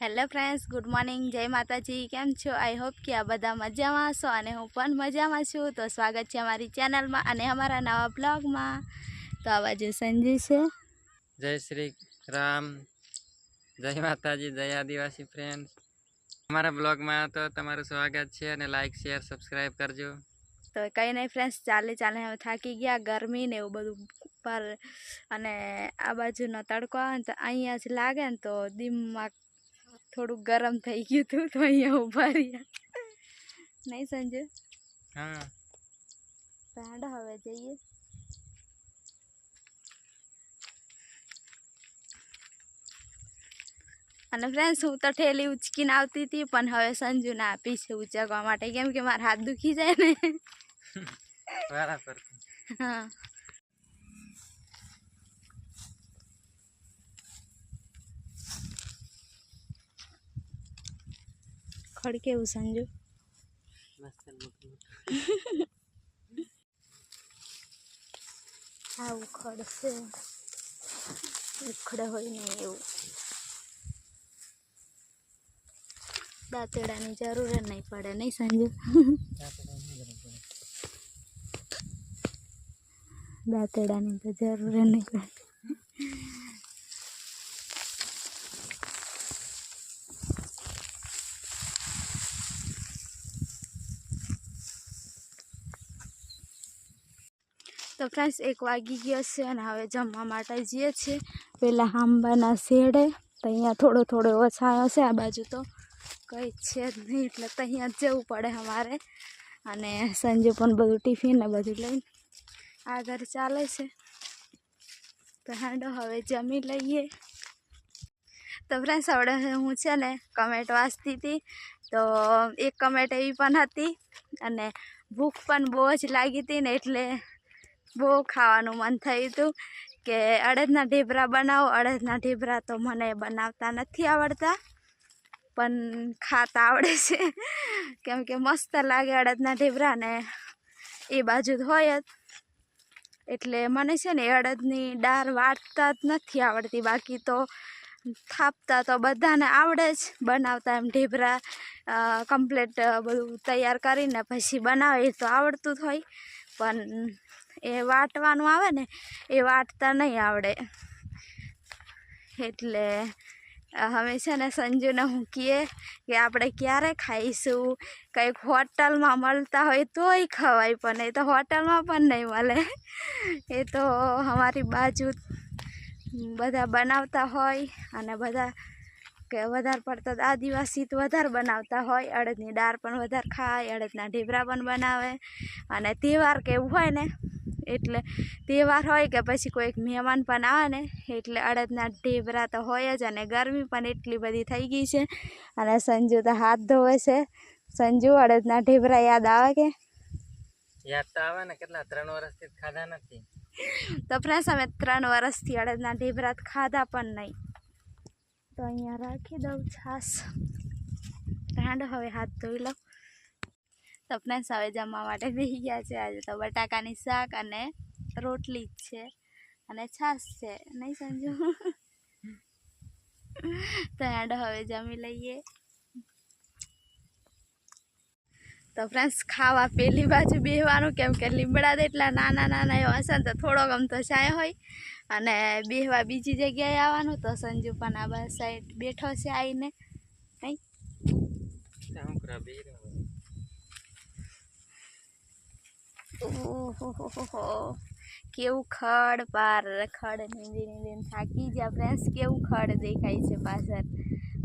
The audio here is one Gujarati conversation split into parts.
હેલો ફ્રેન્ડ્સ, ગુડ મોર્નિંગ, જય માતાજી. કેમ છો? આઈ હોપ કે આ બધા મજામાં છો અને હું પણ મજામાં છું. તો સ્વાગત છે અમારી ચેનલમાં અને અમારા નવા બ્લોગમાં. તો આ બાજુ સંજુ છે. જય શ્રી રામ, જય માતાજી, જય આદિવાસી ફ્રેન્ડ્સ. અમારા બ્લોગમાં તો તમારું સ્વાગત છે અને લાઈક શેર સબસ્ક્રાઈબ કરજો. તો કંઈ નહીં ફ્રેન્ડ્સ, ચાલે હવે થાકી ગયા, ગરમી ને એવું બધું પર અને આ બાજુનો તડકો આવે ને તો અહીંયા જ લાગે ને તો દિમાગ થોડું ગરમ થઈ ગયું હતું તો અહીંયા ઊભા રહ્યા. નહીં સંજુ? હા, તો હાડો હવે જઈએ. અને ફ્રેન્ડ્સ, હું તો ઠેલી ઉચકીને આવતી હતી પણ હવે સંજુને આપી છે ઉચકવા માટે, કેમ કે મારા હાથ દુખી જાય ને. બરાબર. હા, ખડ કેવું સંજુ? આવું ખડ છે, ઉખડે હોય ને એવું. દાંતેડાની જરૂર નહીં પડે, નહીં સંજુ? દાંતેડાની તો જરૂર નહીં પડે. તો ફ્રેન્ડ્સ, 1 વાગી ગયો છે અને હવે જમવા માટે જઈએ છીએ. પહેલાં આંબાના શેડે તો અહીંયા થોડો થોડો ઓછાયો છે, આ બાજુ તો કંઈ છે જ નહીં, એટલે તો અહીંયા જ જવું પડે અમારે. અને સંજુ પણ બધું ટિફિન ને બધું લઈને આગળ ચાલે છે. તો હાંડો હવે જમી લઈએ. તો ફ્રેન્ડ્સ, હવે હું છે ને કમેન્ટ વાંચતી હતી, તો એક કમેન્ટ એવી પણ હતી અને ભૂખ પણ બહુ જ લાગી હતી ને, એટલે બહુ ખાવાનું મન થયું હતું કે અડદના ઢેબરા બનાવો. અડદના ઢેબરા તો મને બનાવતા નથી આવડતા, પણ ખાતા આવડે છે, કેમ કે મસ્ત લાગે અડદના ઢેબરા ને એ બાજુ જ હોય જ. એટલે મને છે ને અડદની દાળ વાટતા જ નથી આવડતી, બાકી તો થાપતા તો બધાને આવડે જ. બનાવતા એમ ઢેબરા કમ્પ્લીટ બધું તૈયાર કરીને પછી બનાવે તો આવડતું જ હોય, પણ એ વાટવાનું આવે ને એ વાટતા નહીં આવડે. એટલે હવે છે ને સંજુને હું કહીએ કે આપણે ક્યારે ખાઈશું, કંઈક હોટલમાં મળતા હોય તોય ખવાય, પણ એ તો હોટલમાં પણ નહીં મળે. એ તો અમારી બાજુ બધા બનાવતા હોય અને બધા કે વધારે પડતા આદિવાસી તો વધારે બનાવતા હોય. અડદની દાળ પણ વધારે ખાય, અડદના ઢેબરા પણ બનાવે. અને તહેવાર કે એવું હોય ને, એટલે તહેવાર હોય કે પછી કોઈક મહેમાન પણ આવે ને, એટલે અડદના ઢેબરા તો હોય જ. અને ગરમી પણ એટલી બધી થઈ ગઈ છે અને સંજુ તો હાથ ધોવે છે. સંજુ, અડદના ઢેબરા યાદ આવે કે? યાદ તો આવે ને, કેટલા 3 વર્ષથી ખાધા નથી. તો ફ્રેન્ડ્સ, અમે 3 વર્ષથી અડદના ઢેબરા ખાધા પણ નહીં. તો અહીંયા રાખી દઉં છાશ. હાંડો હવે હાથ ધોઈ લો. તો ફ્રેન્ડ્સ, હવે જમવા માટે બેસી ગયા છે. આજે તો બટાકાની શાક અને રોટલી જ છે અને છાશ છે, નહીં સમજો? તો હાંડો હવે જમી લઈએ. તો ફ્રેન્ડ્સ, ખાવા પેલી બાજુ બેસવાનું, કેમ કે લીમડા જ એટલા નાના નાના એવા હશે ને તો થોડો ગમતો છાય હોય, અને બેસવા બીજી જગ્યાએ આવવાનું. તો સંજુ પણ આ બસ સાઈડ બેઠો છે આવીને. નહીં? ઓહો, કેવું ખડ પાર ખડ નીંદી નીંદીને થાકી ગયા ફ્રેન્ડ્સ. કેવું ખડ દેખાય છે પાછળ.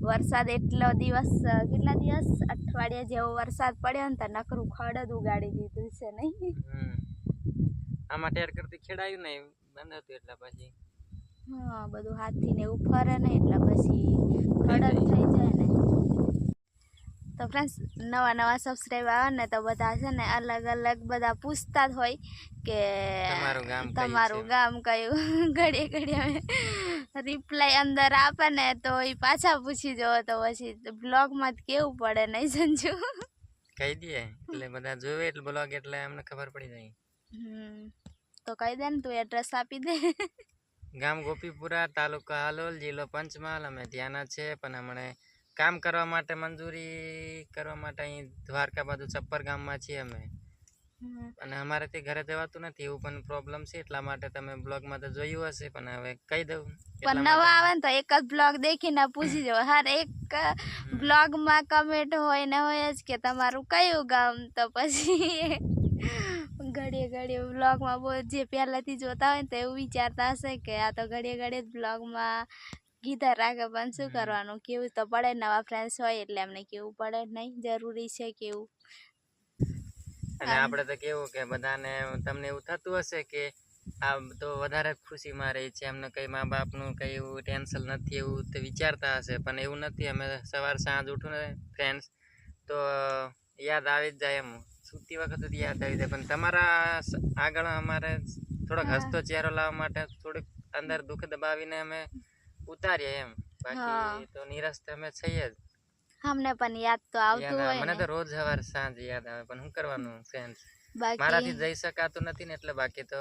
વરસાદ એટલો દિવસ, કેટલા દિવસ, અઠવાડિયા જેવો વરસાદ પડ્યો ને તો નકરું ખડ જ ઉગાડી દીધું છે, નહીં? આમાં ટેર કરતી ખેડાયું ને બંધ હતું એટલે પછી હા, બધું હાથથી ને એવું ફરે ને એટલે પછી ખડ જ થઈ જાય ને. તો ફ્રેન્ડ્સ, નવા નવા સબસ્ક્રાઈબ આવે ને તો બધા છે ને અલગ અલગ બધા પૂછતા જ હોય કે તમારું ગામ કયું. ઘડીએ ઘડીએ રિપ્લાય અંદર આપે ને તો એ પાછા પૂછી જવો, તો પછી બ્લોગમાં જ કેવું પડે, નહીં સંજુ? કહી દઈએ એટલે બધા જોવે એટલે બ્લોગ એટલે અમને ખબર પડી જાય. તો કહી દે ને, તું એડ્રેસ આપી દે. ગામ ગોપીપુરા, તાલુકા હાલોલ, જિલ્લો પંચમહાલ. અમે ત્યાંના છે, પણ હમણે કામ કરવા માટે મંજૂરી કરવા માટે અહીં દ્વારકા બાજુ ચપ્પર ગામમાં છીએ અમે અને અમારાથી ઘરે જવાતું નથી એવું પણ પ્રોબ્લેમ છે એટલા માટે તમે બ્લોગમાં તો જોયું હશે પણ હવે કહી દઉં પણ નવા આવે ને તો એક જ બ્લોગ દેખીને પૂછી જવો હર એક બ્લોગમાં કમેન્ટ હોય ને હોય જ કે તમારું કયું ગામ તો પછી ઘડીએ ઘડીએ બ્લોગમાં બહુ જે પહેલાંથી જોતા હોય ને તો એવું વિચારતા હશે કે આ તો ઘડીએ ઘડીએ જ બ્લોગમાં કીધા રાખે પણ શું કરવાનું કેવું તો પડે નવા ફ્રેન્ડ્સ હોય એટલે એમને કેવું પડે નહીં જરૂરી છે કેવું અને આપણે તો કેવું કે બધાને તમને એવું થતું હશે કે આ તો વધારે જ ખુશીમાં રહી છે એમને કઈ મા બાપનું કઈ એવું ટેન્શન નથી એવું તો વિચારતા હશે પણ એવું નથી અમે સવાર સાંજ ઉઠું ને ફ્રેન્ડ્સ તો યાદ આવી જ જાય એમ સૂતી વખત જ યાદ આવી જાય પણ તમારા આગળ અમારે થોડોક હસતો ચહેરો લાવવા માટે થોડીક અંદર દુઃખ દબાવીને અમે ઉતારીએ એમ બાકી તો નિરાશ તો અમે છીએ જ અમને પણ યાદ તો આવતું હોય મને તો રોજ સવાર સાંજ યાદ આવે પણ શું કરવાનું ફ્રેન્ડ્સ બાકી મારાથી જઈ શકાતું નથી ને એટલે બાકી તો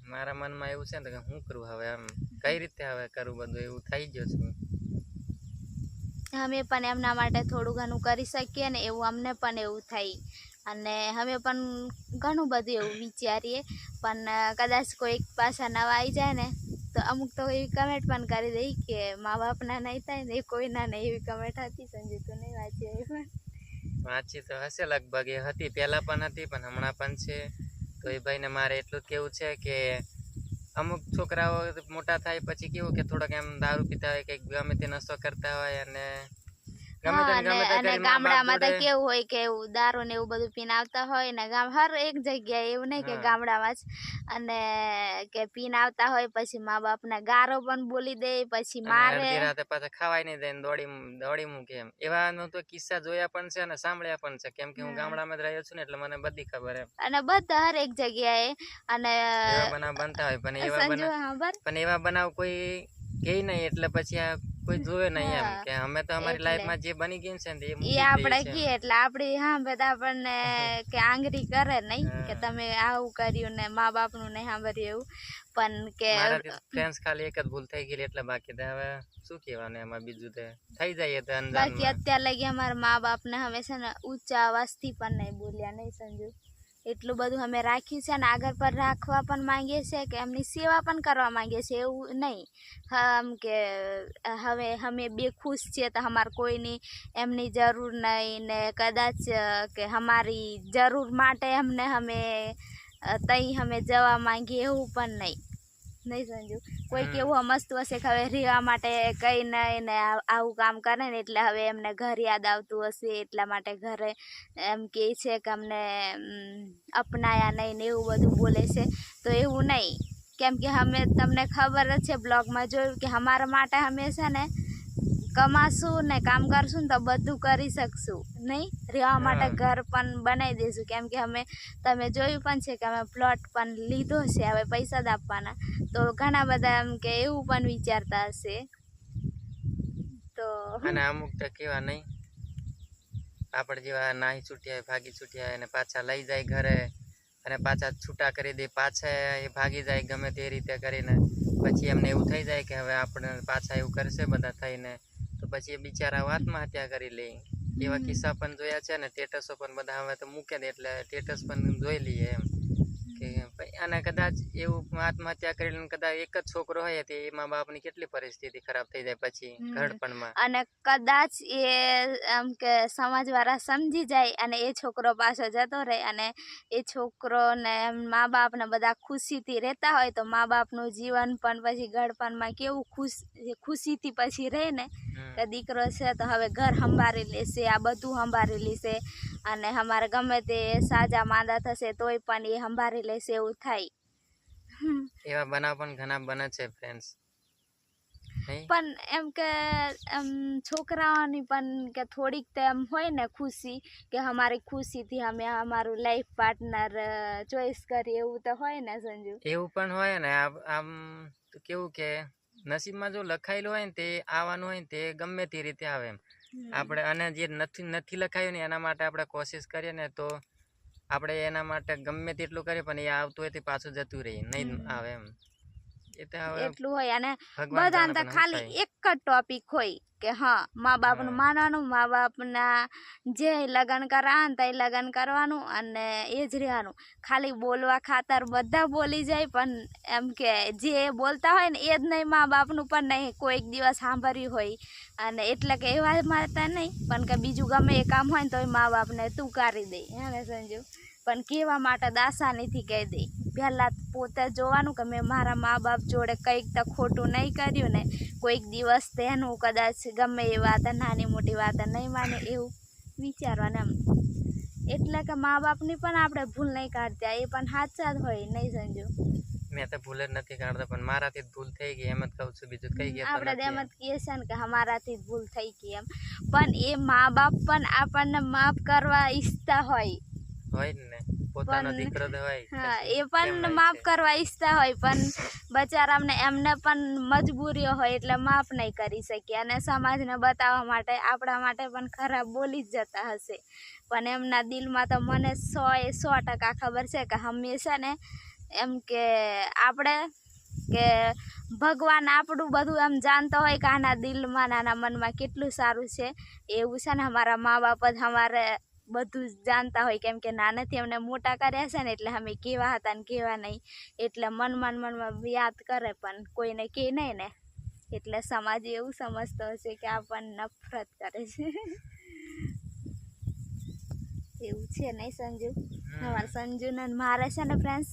મારા મનમાં એવું છે ને કે શું કરું હવે આમ કઈ રીતે હવે કરું બધું એવું થઈ ગયું છું અમે પણ એમના માટે થોડું ઘણું કરી શકીએ ને એવું અમને પણ એવું થાય અને અમે પણ ઘણું બધું એવું વિચારીએ પણ કદાચ કોઈક પાછા નવા આવી જાય ને તો અમુક તો એવી કમેન્ટ પણ કરી દઈ કે મા બાપના નહીં થાય ને એ કોઈના નહીં એવી કમેન્ટ હતી સંજુ તો નહીં વાંચી એ પણ વાંચી તો હશે લગભગ એ હતી પહેલા પણ હતી પણ હમણાં પણ છે તો એ ભાઈને મારે એટલું જ કેવું છે કે અમુક છોકરાઓ મોટા થાય પછી કેવું કે થોડાક એમ દારૂ પીતા હોય કે ગમે તે નશો કરતા હોય અને અને ગામડામાં તો કેવું હોય કે એવું દારૂ ને એવું બધું પીને આવતા હોય ને હર એક જગ્યાએ એવું નહીં કે ગામડામાં જ અને કે પીને આવતા હોય પછી મા બાપને ગારો પણ બોલી દે પછી મારે રાતે પાછા ખાવાય નહીં દે દોડી મૂકે એમ એવા તો કિસ્સા જોયા પણ છે અને સાંભળ્યા પણ છે કેમ કે હું ગામડામાં જ રહ્યો છું ને એટલે મને બધી ખબર એમ અને બધા હર એક જગ્યાએ અને એવા બનાવ બનતા હોય પણ એવા બનાવ કોઈ કે નહીં એટલે પછી આ કોઈ જોવે નહીં એમ કે અમે તો અમારી લાઈફમાં જે બની ગયું છે ને એ આપણે કીએ એટલે આપડી હા બધા આપણને કે આંગળી કરે નહીં કે તમે આવું કર્યું ને મા બાપનું નહીં સાંભળ્યું એવું પણ કે ફ્રેન્ડ્સ ખાલી એક જ ભૂલ થઈ ગઈ એટલે બાકી હવે શું કહેવાનું એમાં બીજું તો થઈ જાય તો બાકી અત્યાર લગી અમારા મા બાપને હંમેશા ને ઊંચા અવાજથી પણ નહીં બોલ્યા નહીં સંજુ એટલું બધું અમે રાખ્યું છે અને આગળ પર રાખવા પણ માંગીએ છીએ કે એમની સેવા પણ કરવા માંગીએ છીએ એવું નહીં કે હવે અમે બે ખુશ છીએ તો અમારે કોઈની એમની જરૂર નહીં ને કદાચ કે અમારી જરૂર માટે એમને તઈ અમે જવા માંગીએ એવું પણ નહીં સંજુ કોઈ કેવું સમજતું હશે કે હવે રહેવા માટે કંઈ નહીં ને આવું કામ કરે ને એટલે હવે એમને ઘર યાદ આવતું હશે એટલા માટે ઘરે એમ કહે છે કે અમને અપનાયા નહીં ને એવું બધું બોલે છે તો એવું નહીં કેમ કે અમે તમને ખબર જ છે બ્લોગમાં જોયું કે અમારા માટે અમે છે ને કમાશું ને કામ કરશું ને તો બધું કરી શકશું નહીં રહેવા માટે ઘર પણ બનાવી દઈશું કેમ કે તમે જોયું પણ છે કે અમે પ્લોટ પણ લીધો છે હવે પૈસા જ આપવાના તો ઘણા બધા એમ કે એવું પણ વિચારતા હશે તો અને અમુક તો કેવા નહીં આપણે જેવા નાહી છૂટ્યા ભાગી છૂટ્યા અને પાછા લઈ જાય ઘરે અને પાછા છૂટા કરી દે પાછા એ ભાગી જાય ગમે તે રીતે કરીને પછી એમને એવું થઈ જાય કે હવે આપણે પાછા એવું કરશે બધા થઈને તો પછી એ બિચારા આત્મહત્યા કરી લે એવા કિસ્સા પણ જોયા છે ને સ્ટેટસો પણ બધા હવે તો મૂકે દે એટલે સ્ટેટસ પણ જોઈ લઈએ એમ કે અને કદાચ એવું આત્મહત્યા કરીને કદાચ એક જ છોકરો હોય તો એ મા બાપની કેટલી પરિસ્થિતિ ખરાબ થઈ જાય પછી ઘડપણમાં અને કદાચ એ એમ કે સમાજવાળા સમજી જાય અને એ છોકરો પાછો જતો રહે અને એ છોકરોને મા બાપને બધા ખુશીથી રહેતા હોય તો મા બાપનું જીવન પણ પછી ઘડપણમાં કેવું ખુશીથી પછી રહે ને કે દીકરો છે તો હવે ઘર સંભાળી લેશે આ બધું સંભાળી લેશે અને અમારે ગમે તે સાજા માંદા થશે તોય પણ એ સંભાળી લેશે એવું થાય એવા બનાવ પણ ઘણા બને છે ફ્રેન્ડ્સ પણ એમ કે છોકરાઓની પણ કે થોડીક તો એમ હોય ને ખુશી કે અમારી ખુશીથી અમે અમારું લાઈફ પાર્ટનર ચોઈસ કરીએ એવું તો હોય ને સંજુ એવું પણ હોય ને આમ તો કેવું કે નસીબમાં જો લખાયેલું હોય ને તે આવવાનું હોય ને તે ગમે તે રીતે આવે એમ આપણે અને જે નથી લખાયું ને એના માટે આપણે કોશિશ કરીએ ને તો આપણે એના માટે ગમે તેટલું કરીએ પણ એ આવતું હોય તે પાછું જતું રહે નહીં આવે એમ એ તો હવે એટલું હોય. અને ભગવાન બધાને તો જાણે પણ શું ખાલી થાય. એક જ ટોપિક હોય કે હા મા બાપનું હા. માનવાનું, મા બાપના જે લગ્ન કરાવે ને તે લગ્ન કરવાનું અને એ જ રહેવાનું. ખાલી બોલવા ખાતર બધા બોલી જાય પણ એમ કે જે બોલતા હોય ને એ જ નહીં, મા બાપનું પણ નહીં કોઈક દિવસ સાંભળ્યું હોય. અને એટલે કે એવા મારતા નહીં પણ કે બીજું ગમે એ કામ હોય ને તોય મા બાપને તું કરી દે હે ને સંજુ. પણ કહેવા માટે દાસાનીથી કહી દે. પહેલાં પોતે જોવાનું કે મેં મારા મા બાપ જોડે કંઈક તો ખોટું નહીં કર્યું ને. કોઈક દિવસ તેનું કદાચ ગમે એ વાત નાની મોટી વાત નહીં માને એવું વિચારવાનું એમ. એટલે કે મા બાપની પણ આપણે ભૂલ નહીં કાઢતા, એ પણ સાચા જ હોય નહીં સંજુ. મેં તો ભૂલ જ નથી કાઢતો પણ મારાથી જ ભૂલ થઈ ગઈ એમ જ કહું છું, બીજું કઈ ગયા આપણે એમ જ કહીએ છીએ ને કે અમારાથી જ ભૂલ થઈ ગઈ એમ. પણ એ મા બાપ પણ આપણને માફ કરવા ઈચ્છતા હોય ને પોતાનો દીકરો તો હોય. હા, એ પણ માફ કરવા ઈચ્છતા હોય પણ બચારાને એમને પણ મજબૂરીઓ હોય એટલે માફ નહીં કરી શકીએ. અને સમાજને બતાવવા માટે આપણા માટે પણ ખરાબ બોલી જ જતા હશે પણ એમના દિલમાં તો મને 100% ખબર છે કે હંમેશા ને એમ કે આપણે કે ભગવાન આપણું બધું એમ જાણતો હોય કે આના દિલમાં નાના મનમાં કેટલું સારું છે. એવું છે ને અમારા મા બાપ જ અમારે બધું જ જાણતા હોય કેમ કે નાનેથી અમને મોટા કર્યા છે ને એટલે અમે કેવા હતા ને કેવા નહીં એટલે મનમાં યાદ કરે પણ કોઈને કહે નહીં ને એટલે સમાજ એવું સમજતો હશે કે આપણને નફરત કરે છે. એવું છે નહીં સંજુ? અમારા સંજુ ને મારે છે ને ફ્રેન્ડ્સ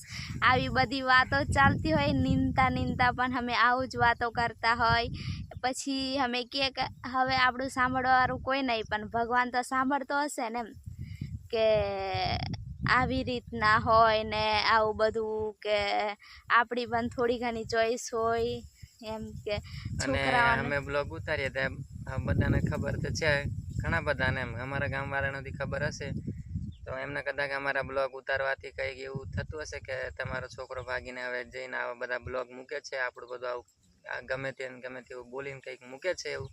આવી બધી વાતો ચાલતી હોય, નીંદતા પણ અમે આવું જ વાતો કરતા હોય. પછી અમે કહે કે હવે આપણું સાંભળવાવાળું કોઈ નહીં પણ ભગવાન તો સાંભળતો હશે ને એમ કે આવી રીતના હોય ને આવું બધું કે આપણી પણ થોડી ઘણી ચોઈસ હોય એમ કે છોકરાઓને. અમે બ્લોગ ઉતારીએ તો બધાને ખબર તો છે, ઘણા બધાને એમ અમારા ગામવાળાને ખબર હશે તો એમને કદાચ અમારા બ્લોગ ઉતારવાથી કંઈક એવું થતું હશે કે તમારો છોકરો ભાગીને હવે જઈને આવા બધા બ્લોગ મૂકે છે, આપણું બધું આવું ગમે તેવું બોલીને કંઈક મૂકે છે એવું,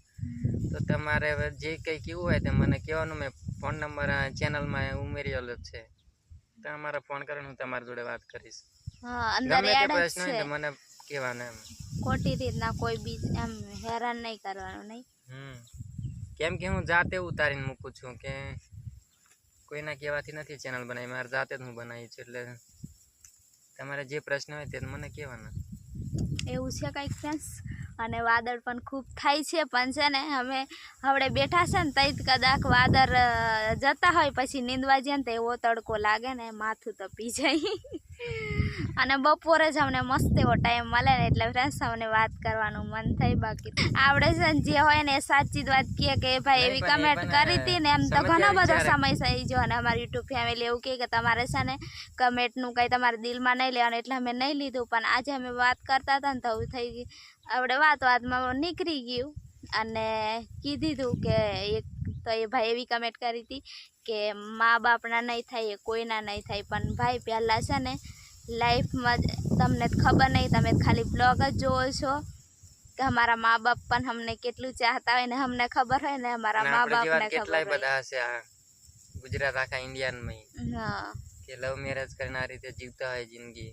તો તમારે હવે જે કંઈક એવું હોય તે મને કહેવાનું. મેં ફોન નંબર ચેનલમાં ઉમેરેલો જ છે, તમારે ફોન કરીને હું તમારી જોડે વાત કરીશ. ગમે તે પ્રશ્ન હોય તો મને કહેવાનું એમ. ખોટી રીતના કોઈ બી એમ હેરાન નહીં કરવાનું નહીં. કેમ કે હું જાતે ઉતારીને મૂકું છું કે કોઈના કહેવાથી નથી ચેનલ બનાવી, મારે જાતે જ હું બનાવી છું. એટલે તમારે જે પ્રશ્ન હોય તે મને કહેવાના. એવું છે કંઈક ફ્રેન્ડ્સ. અને વાદળ પણ ખૂબ થાય છે પણ છે ને અમે હવડે બેઠા છે ને તઈ કદાચ વાદળ જતા હોય પછી નીંદવા જઈએ ને તો એવો તડકો લાગે ને માથું તપી જાય. અને બપોરે જ અમને મસ્ત એવો ટાઈમ મળે ને એટલે ફ્રેન્ડ્સ અમને વાત કરવાનું મન થાય. બાકી આપણે છે ને જે હોય ને એ સાચી જ વાત કહે કે ભાઈ એવી કમેન્ટ કરી હતી ને એમ તો ઘણો બધો સમય થઈ ગયો. અને અમારી યુટ્યુબ ફેમિલી એવું કહે કે તમારે છે ને કમેન્ટનું કંઈ તમારે દિલમાં નહીં લેવાનું એટલે અમે નહીં લીધું. પણ આજે અમે વાત કરતા હતા ને તો થઈ ગઈ આપણે વાતમાં નીકળી ગયું અને કીધું હતું કે એક તો એ ભાઈ એવી કમેન્ટ કરી હતી કે મા બાપના નહીં થાય એ કોઈના નહીં થાય. પણ ભાઈ પહેલાં છે ને લાઈફમાં તમને ખબર નહીં, તમે ખાલી બ્લોગ જ જોવો છો કે અમારા મા બાપ પણ અમને કેટલું ચાહતા હોય ને અમને ખબર હોય ને અમારા મા બાપને કેટલાય ખબર બધા હશે આ ગુજરાત આખા ઇન્ડિયામાં. હા, કે લવ મેરેજ કરીને આ રીતે જીવતા હોય જિંદગી.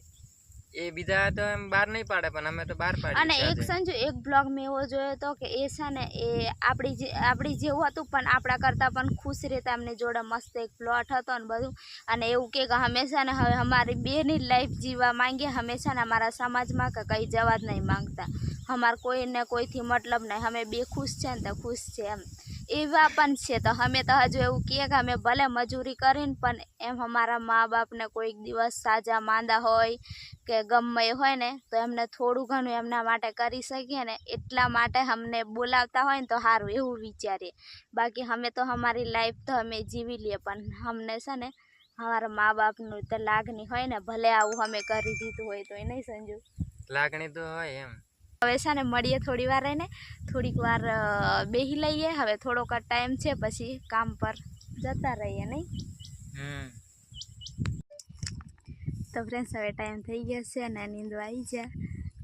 એ બીજા તો એમ બહાર નહીં પાડે પણ અમે તો બહાર પાડીએ. અને એક સંજુ એક બ્લોગ મેં એવો જોયો હતો કે એ છે ને એ આપણી જેવું હતું પણ આપણા કરતાં પણ ખુશ રહેતા. એમની જોડે મસ્ત એક પ્લોટ હતો ને બધું. અને એવું કે હંમેશા ને હવે અમારી બેની લાઈફ જીવવા માંગીએ, હંમેશા ને અમારા સમાજમાં કે કંઈ જવા જ નહીં માંગતા. અમારે કોઈને કોઈથી મતલબ નહીં, અમે બે ખુશ છે ને તો ખુશ છે એમ. એવા પણ છે તો અમે તો હજુ એવું કહીએ કે અમે ભલે મજૂરી કરીને પણ એમ અમારા મા બાપને કોઈક દિવસ સાજા માંદા હોય કે ગમે એ હોય ને તો એમને થોડું ઘણું એમના માટે કરી શકીએ ને એટલા માટે અમને બોલાવતા હોય ને તો સારું એવું વિચારીએ. બાકી અમે તો અમારી લાઈફ તો અમે જીવી લઈએ પણ અમને છે ને અમારા મા બાપનું તો લાગણી હોય ને ભલે આવું અમે કરી દીધું હોય તો એ નહીં સંજુ? લાગણી તો હોય એમ. હવે છે ને મળીએ થોડી વાર રહીને, થોડીક વાર બેસી લઈએ. હવે થોડોક ટાઈમ છે પછી કામ પર જતા રહીએ નહીં? તો ફ્રેન્ડ્સ હવે ટાઈમ થઈ ગયો છે અને નીંદવા આવી ગયા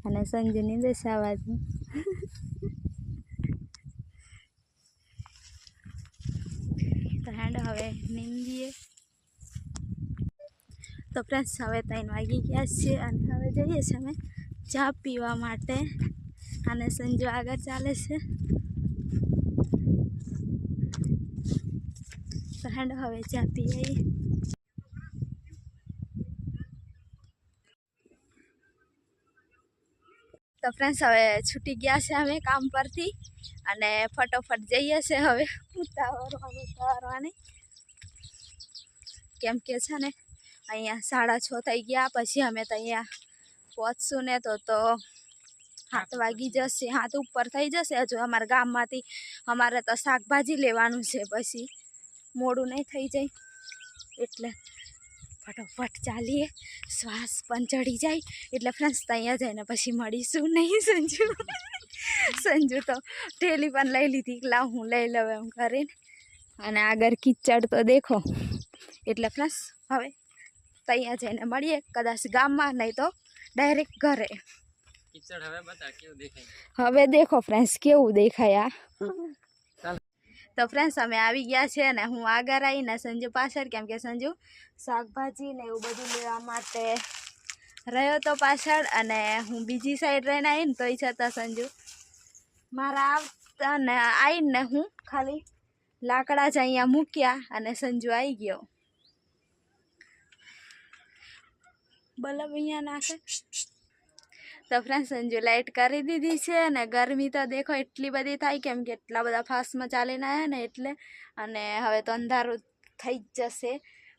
અને સંજુ નીંદે છે આવાજમાં. તો હેંડો હવે નીંદીએ. તો ફ્રેન્ડ્સ હવે 3 વાગી ગયા છે અને હવે જઈએ છીએ અમે ચા પીવા માટે અને સંજુ આગળ ચાલે છે. તો હેડો હવે ચા પી આવીએ. તો ફ્રેન્ડ્સ હવે છૂટી ગયા છે અમે કામ પરથી અને ફટોફટ જઈએ છે હવે ઉતારવાની, કેમ કે છે ને અહીંયા 6:30 થઈ ગયા, પછી અમે તો અહીંયા પહોંચશું ને તો 7 વાગી જશે, 7 ઉપર થઈ જશે. હજુ અમારા ગામમાંથી અમારે તો શાકભાજી લેવાનું છે, પછી મોડું નહીં થઈ જાય એટલે ફટોફટ ચાલીએ. શ્વાસ પણ ચડી જાય એટલે ફ્રેન્ડ્સ અહીંયા જઈને પછી મળીશું નહીં. સંજુ તો ઠેલી પણ લઈ લીધી, લાવ હું લઈ લઉં એમ કરીને. અને આગળ કિચડ તો દેખો એટલે ફ્રેન્ડ્સ હવે ત્યાં જઈને મળીએ, કદાચ ગામમાં, નહીં તો ડાયરેક્ટ ઘરે. કિચડ હવે બતા કેવું દેખાય. હવે દેખો ફ્રેન્ડ્સ કેવું દેખાય. તો ફ્રેન્ડ્સ અમે આવી ગયા છે અને હું આગળ આવીને સંજુ પાછળ, કેમ કે સંજુ શાકભાજી ને એવું બધું લેવા માટે રહ્યો તો પાછળ, અને હું બીજી સાઈડ રહીને આવીને તોય છતાં સંજુ મારા આવતા ને આવીને હું ખાલી લાકડા જ અહીંયા મૂક્યા અને સંજુ આવી ગયો. બલ્બ અહીંયા નાખે. તો ફ્રેન્ડ સંજુ લાઇટ કરી દીધી છે અને ગરમી તો દેખો એટલી બધી થાય, કેમ કે એટલા બધા ફાસ્ટમાં ચાલીને આવ્યા ને એટલે. અને હવે તો અંધારું થઈ જ જશે,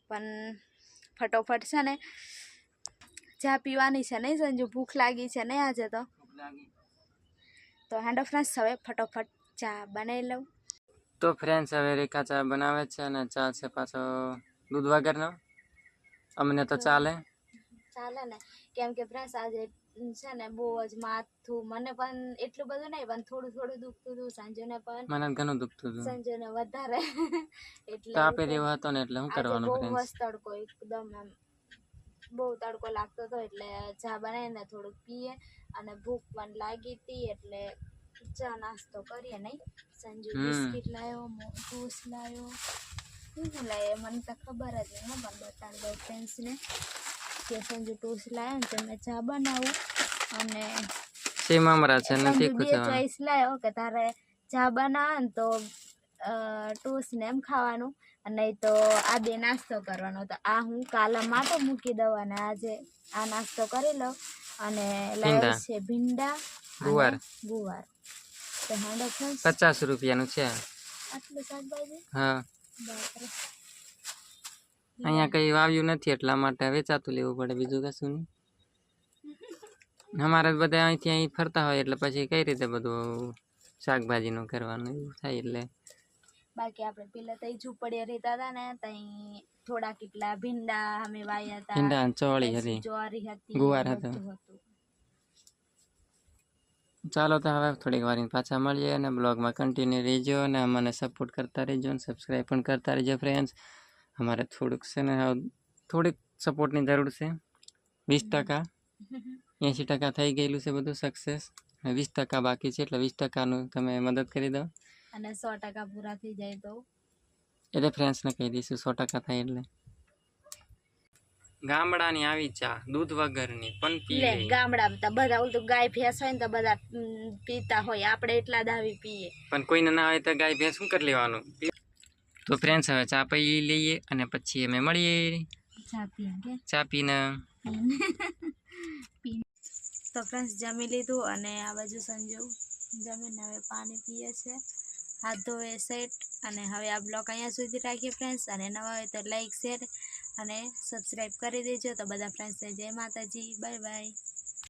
પણ ફટોફટ છે ને ચા પીવાની છે નહીં સંજુ? ભૂખ લાગી છે નહીં આજે તો હેન્ડો ફ્રેન્ડ્સ હવે ફટોફટ ચા બનાવી લઉં. તો ફ્રેન્ડ્સ હવે રેખા ચા બનાવે છે અને ચા છે પાછો દૂધ વગરનો. અમને તો ચાલે ને, કેમ કે ફ્રેન્ડ્સ આજે છે ને બહુ જ માથું, મને પણ એટલું બધું નહીં પણ થોડું થોડું દુખતું હતું. સંજુને પણ, મને ઘણું દુખતું હતું, સંજુને વધારે એટલે તાપે જેવો હતો ને એટલે શું કરવાનું બહુ ફ્રેન્ડ્સ. મસ્ત તડકો, એકદમ એમ બહુ તડકો લાગતો હતો એટલે ચા બનાવીને થોડુંક પીએ. અને ભૂખ પણ લાગી હતી એટલે ચા નાસ્તો કરીએ નહીં. સંજુ બિસ્કિટ લાવ્યો, ટોસ્ટ લાવ્યો, શું લાવ્યો મને તો ખબર જ નહીં, પણ બતાવી દઉં ફ્રેન્ડ્સને કે સંજુ ટોસ્ટ લાવ્યો ને તો મેં ચા બનાવું. અને સેમ આમરા છે ને સંજુ બે ચોઈસ લાવ્યો કે તારે ચા બનાવે ને તો ટોસ્ટ ને એમ ખાવાનું, અને નહીં તો આ બે નાસ્તો કરવાનો. તો આ હું કાલે માટે મૂકી દઉં અને આજે આ નાસ્તો કરી લઉં. અને લાવ્યો છે ભીંડા, ગુવાર. તો 50 રૂપિયાનું છે આટલું શાકભાજી. હા, બાપરે. અહીંયા કઈ વાવ્યું નથી એટલા માટે વેચાતું લેવું પડે, બીજું કશું નહીં. અમારે બધા અહીંથી અહીં ફરતા હોય એટલે પછી કઈ રીતે બધું શાકભાજીનું કરવાનું એવું થાય. એટલે બાકી આપણે પેલા તઈ ઝૂંપડીએ રહેતા હતા ને, તઈ થોડા કેટલા ભીંડા અમે વાયા હતા, ભીંડા ચોળી હતી, જ્વારી હતી, ગુવાર હતો. બધું હતું. ચાલો તો હવે થોડીક વાર પાછા મળીએ અને બ્લોગમાં કન્ટિન્યુ રહેજો અને અમને સપોર્ટ કરતા રહેજો અને સબસ્ક્રાઈબ પણ કરતા રહેજો ફ્રેન્ડ્સ. અમારે થોડુંક છે ને થોડીક સપોર્ટની જરૂર છે. 20%, 80% થઈ ગયેલું છે બધું સક્સેસ, 20% બાકી છે, એટલે 20%નું તમે મદદ કરી દો. અને 100% પૂરા થઈ જાય તો એટલે ફ્રેન્ડ્સને કહી દઈશું 100% થાય એટલે. ગામડાની આવી ચા દૂધ વગરની પણ પી લે. ગામડામાં તો બધા ઓલું ગાય ભેંસ હોય ને તો બધા પીતા હોય, આપણે એટલા દાવી પીએ. પણ કોઈને ના હોય તો ગાય ભેંસ શું કરી લેવાનું. તો ફ્રેન્ડ્સ હવે ચા પી લઈએ અને પછી અમે મળીએ ચા પીને. તો ફ્રેન્ડ્સ જમી લીધું અને આ બાજુ સંજુ જમીને હવે પાણી પીએ છે, હાથ ધોવે સેટ. અને હવે આ બ્લોગ અહીંયા સુધી રાખીએ ફ્રેન્ડ્સ, અને નવા હોય તો લાઈક શેર અને સબસ્ક્રાઈબ કરી દેજો. તો બધા ફ્રેન્ડ્સને જય માતાજી, બાય બાય.